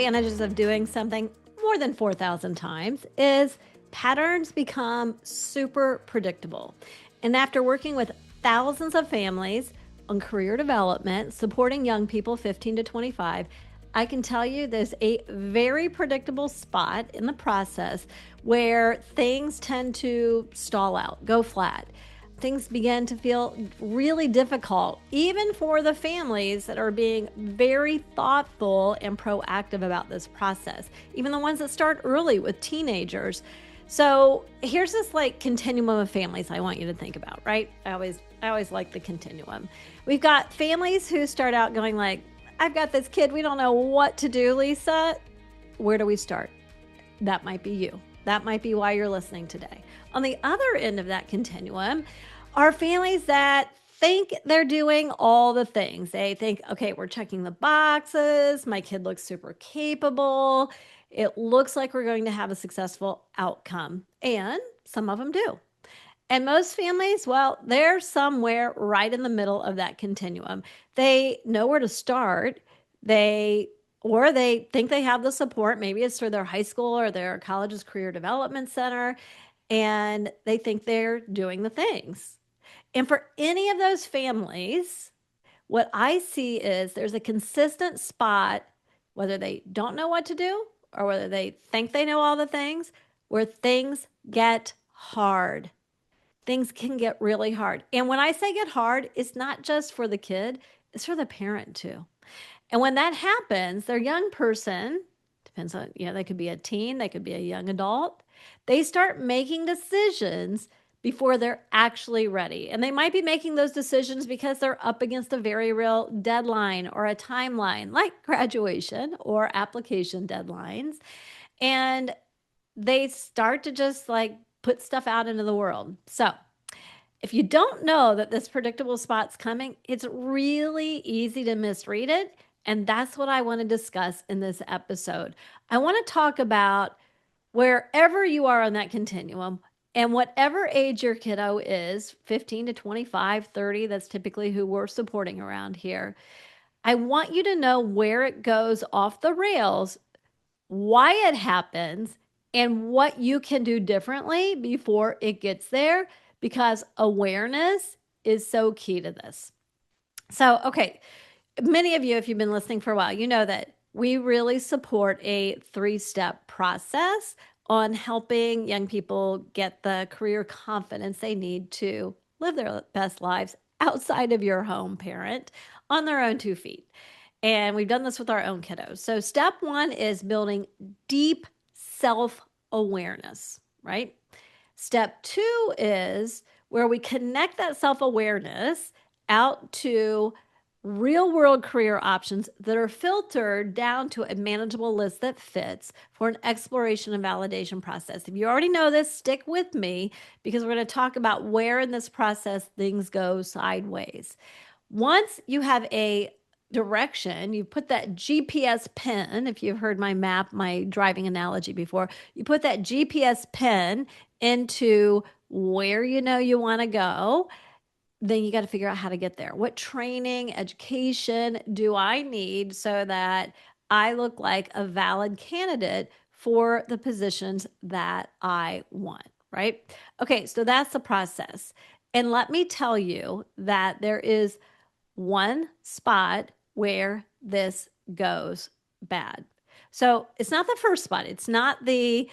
advantages of doing something more than 4,000 times is patterns become super predictable. And after working with thousands of families on career development, supporting young people 15 to 25, I can tell you there's a very predictable spot in the process where things tend to stall out, go flat. Things begin to feel really difficult, even for the families that are being very thoughtful and proactive about this process, even the ones that start early with teenagers. So here's this like continuum of families I want you to think about, right? I always like the continuum. We've got families who start out going like, I've got this kid, we don't know what to do, Lisa. Where do we start? That might be you. That might be why you're listening today. On the other end of that continuum are families that think they're doing all the things. They think, okay, we're checking the boxes. My kid looks super capable. It looks like we're going to have a successful outcome. And some of them do. And most families, well, they're somewhere right in the middle of that continuum. They know where to start. They think they have the support. Maybe it's through their high school or their college's career development center, and they think they're doing the things. And for any of those families, what I see is there's a consistent spot, whether they don't know what to do or whether they think they know all the things, where things get hard. Things can get really hard. And when I say get hard, it's not just for the kid, it's for the parent too. And when that happens, their young person, depends on, they could be a teen, they could be a young adult, they start making decisions before they're actually ready. And they might be making those decisions because they're up against a very real deadline or a timeline, like graduation or application deadlines. And they start to just like put stuff out into the world. So if you don't know that this predictable spot's coming, it's really easy to misread it. And that's what I want to discuss in this episode. I want to talk about wherever you are on that continuum and whatever age your kiddo is, 15 to 25, 30, that's typically who we're supporting around here. I want you to know where it goes off the rails, why it happens, and what you can do differently before it gets there, because awareness is so key to this. So, okay, many of you, if you've been listening for a while, you know that we really support a 3-step process on helping young people get the career confidence they need to live their best lives outside of your home, parent, on their own 2 feet. And we've done this with our own kiddos. So step 1 is building deep self-awareness, right? Step 2 is where we connect that self-awareness out to real-world career options that are filtered down to a manageable list that fits for an exploration and validation process. If you already know this, stick with me because we're going to talk about where in this process things go sideways. Once you have a direction, you put that GPS pin, if you've heard my map, my driving analogy before, you put that GPS pin into where you know you want to go, then you got to figure out how to get there. What training, education do I need so that I look like a valid candidate for the positions that I want, right? Okay, so that's the process. And let me tell you that there is one spot where this goes bad. So it's not the first spot. It's not the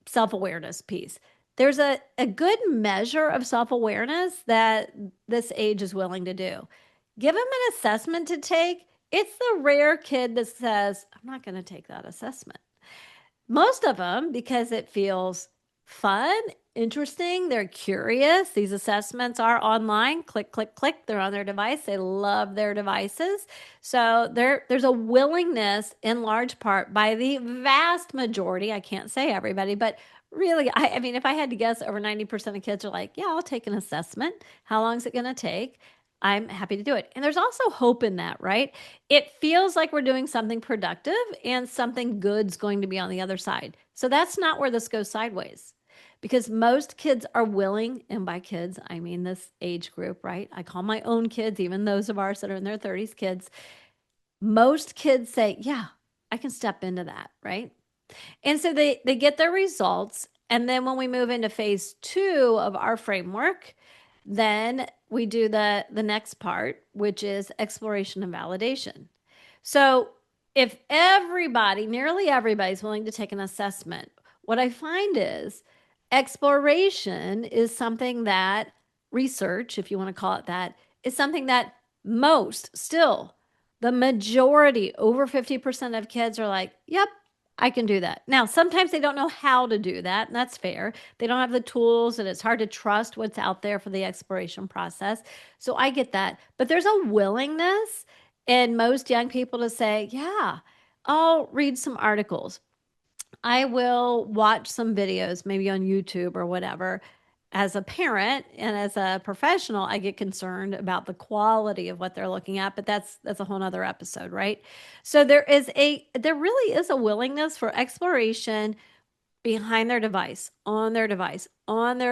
self-awareness piece. There's a good measure of self-awareness that this age is willing to do. Give them an assessment to take. It's the rare kid that says, I'm not going to take that assessment. Most of them, because it feels fun, interesting, they're curious. These assessments are online. Click, click, click. They're on their device. They love their devices. So there's a willingness in large part by the vast majority, I can't say everybody, but really, I mean, if I had to guess, over 90% of kids are like, yeah, I'll take an assessment. How long is it going to take? I'm happy to do it. And there's also hope in that, right? It feels like we're doing something productive and something good's going to be on the other side. So that's not where this goes sideways, because most kids are willing, and by kids, I mean this age group, right? I call my own kids, even those of ours that are in their 30s, kids. Most kids say, yeah, I can step into that, right? And so they get their results. And then when we move into phase 2 of our framework, then we do the next part, which is exploration and validation. So if everybody, nearly everybody's willing to take an assessment, what I find is exploration is something that research, if you want to call it that, is something that most still, the majority, over 50% of kids are like, yep, I can do that. Now, sometimes they don't know how to do that, and that's fair. They don't have the tools, and it's hard to trust what's out there for the exploration process. So I get that. But there's a willingness in most young people to say, yeah, I'll read some articles. I will watch some videos, maybe on YouTube or whatever. As a parent and as a professional, I get concerned about the quality of what they're looking at, but that's a whole nother episode, right? So there really is a willingness for exploration behind their device, on their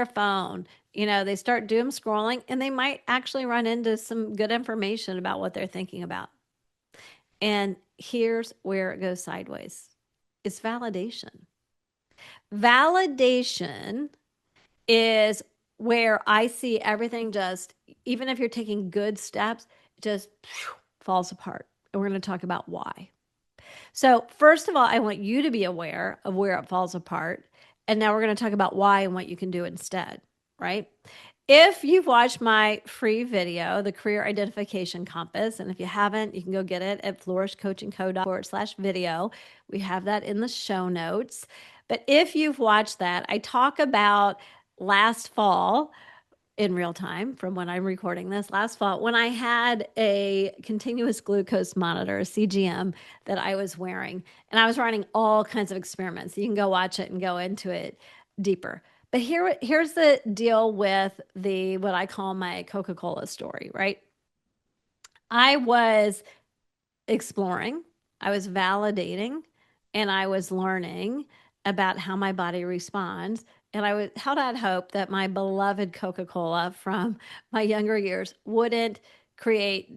phone. They start doom scrolling and they might actually run into some good information about what they're thinking about. And here's where it goes sideways. It's validation. Validation is where I see everything just, even if you're taking good steps, just falls apart. And we're going to talk about why. So, first of all, I want you to be aware of where it falls apart. And now we're going to talk about why and what you can do instead, right? If you've watched my free video, the Career Identification Compass, and if you haven't, you can go get it at flourishcoachingco.com/video. We have that in the show notes. But if you've watched that, I talk about last fall in real time from when I'm recording this last fall when I had a continuous glucose monitor, a CGM, that I was wearing. And I was running all kinds of experiments. You can go watch it and go into it deeper. But here's the deal with what I call my Coca-Cola story, right? I was exploring, I was validating, and I was learning about how my body responds. And I held out hope that my beloved Coca-Cola from my younger years wouldn't create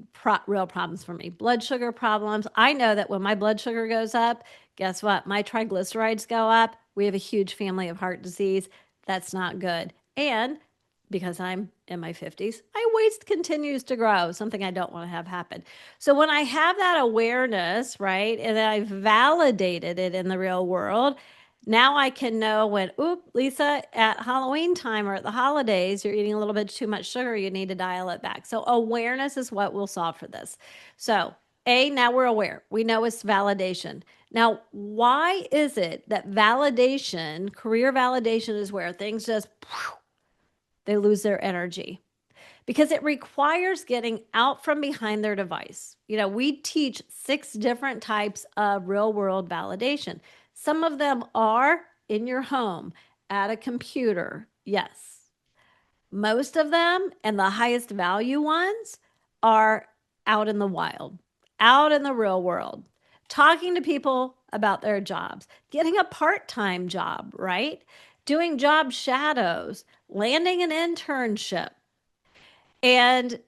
real problems for me. Blood sugar problems. I know that when my blood sugar goes up, guess what? My triglycerides go up. We have a huge family of heart disease. That's not good. And because I'm in my 50s, my waist continues to grow, something I don't want to have happen. So when I have that awareness, right, and I've validated it in the real world, now I can know when, Lisa, at Halloween time or at the holidays, you're eating a little bit too much sugar, you need to dial it back. So awareness is what will solve for this. So now we're aware. We know it's validation. Now, why is it that validation, career validation, is where things just they lose their energy? Because it requires getting out from behind their device. We teach 6 different types of real world validation. Some of them are in your home at a computer. Yes. Most of them, and the highest value ones, are out in the wild, out in the real world, talking to people about their jobs, getting a part-time job, right? Doing job shadows, landing an internship. And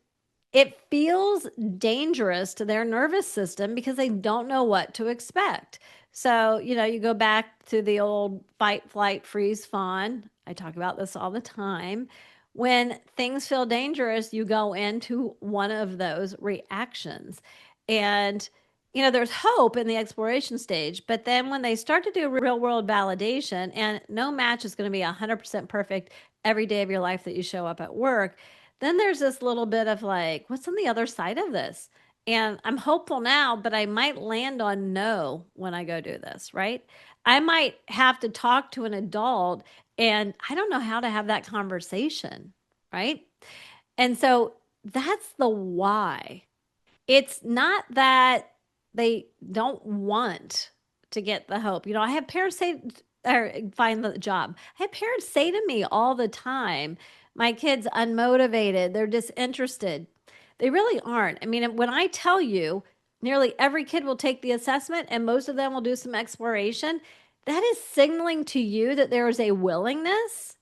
it feels dangerous to their nervous system because they don't know what to expect. So, you go back to the old fight, flight, freeze, fawn. I talk about this all the time. When things feel dangerous, you go into one of those reactions. And, there's hope in the exploration stage. But then when they start to do real world validation, and no match is going to be 100% perfect every day of your life that you show up at work, then there's this little bit of like, what's on the other side of this? And I'm hopeful now, but I might land on no when I go do this, right? I might have to talk to an adult and I don't know how to have that conversation, right? And so that's the why. It's not that they don't want to get the hope. I have parents say, or find the job. I have parents say to me all the time, my kid's unmotivated, they're disinterested. They really aren't. I mean, when I tell you nearly every kid will take the assessment and most of them will do some exploration, that is signaling to you that there is a willingness.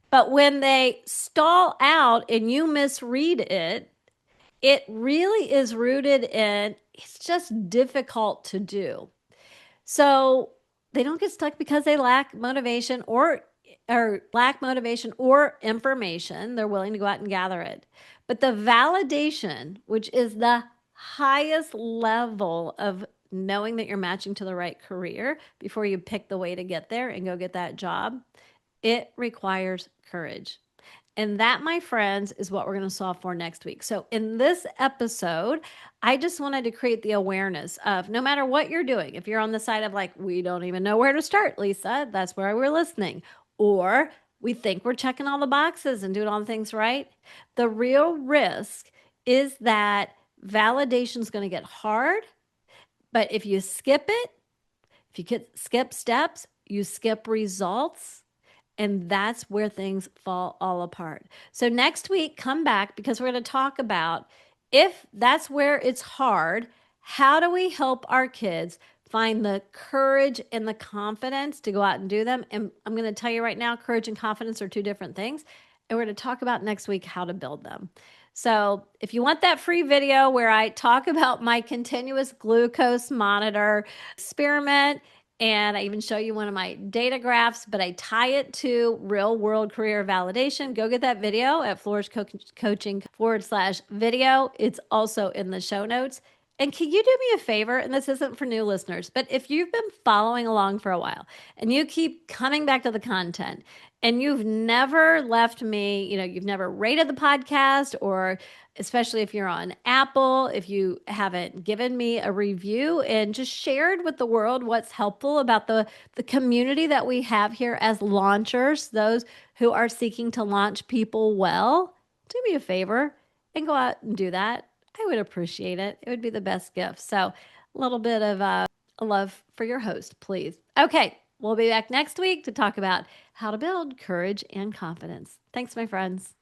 But when they stall out and you misread it, it really is rooted in it's just difficult to do. So they don't get stuck because they lack motivation or information. They're willing to go out and gather it. But the validation, which is the highest level of knowing that you're matching to the right career before you pick the way to get there and go get that job, it requires courage. And that, my friends, is what we're going to solve for next week. So, in this episode, I just wanted to create the awareness of no matter what you're doing, if you're on the side of like, we don't even know where to start, Lisa, that's where we're listening. Or we think we're checking all the boxes and doing all the things right. The real risk is that validation is going to get hard. But if you skip it, if you skip steps, you skip results. And that's where things fall all apart. So next week, come back because we're going to talk about if that's where it's hard, how do we help our kids find the courage and the confidence to go out and do them? And I'm going to tell you right now, courage and confidence are two different things. And we're going to talk about next week how to build them. So if you want that free video where I talk about my continuous glucose monitor experiment, and I even show you one of my data graphs, but I tie it to real world career validation. Go get that video at flourishcoaching.com/video. It's also in the show notes. And can you do me a favor? And this isn't for new listeners, but if you've been following along for a while and you keep coming back to the content and you've never left me, you've never rated the podcast, or especially if you're on Apple, if you haven't given me a review and just shared with the world what's helpful about the community that we have here as launchers, those who are seeking to launch people well, do me a favor and go out and do that. I would appreciate it. It would be the best gift. So a little bit of love for your host, please. Okay, we'll be back next week to talk about how to build courage and confidence. Thanks, my friends.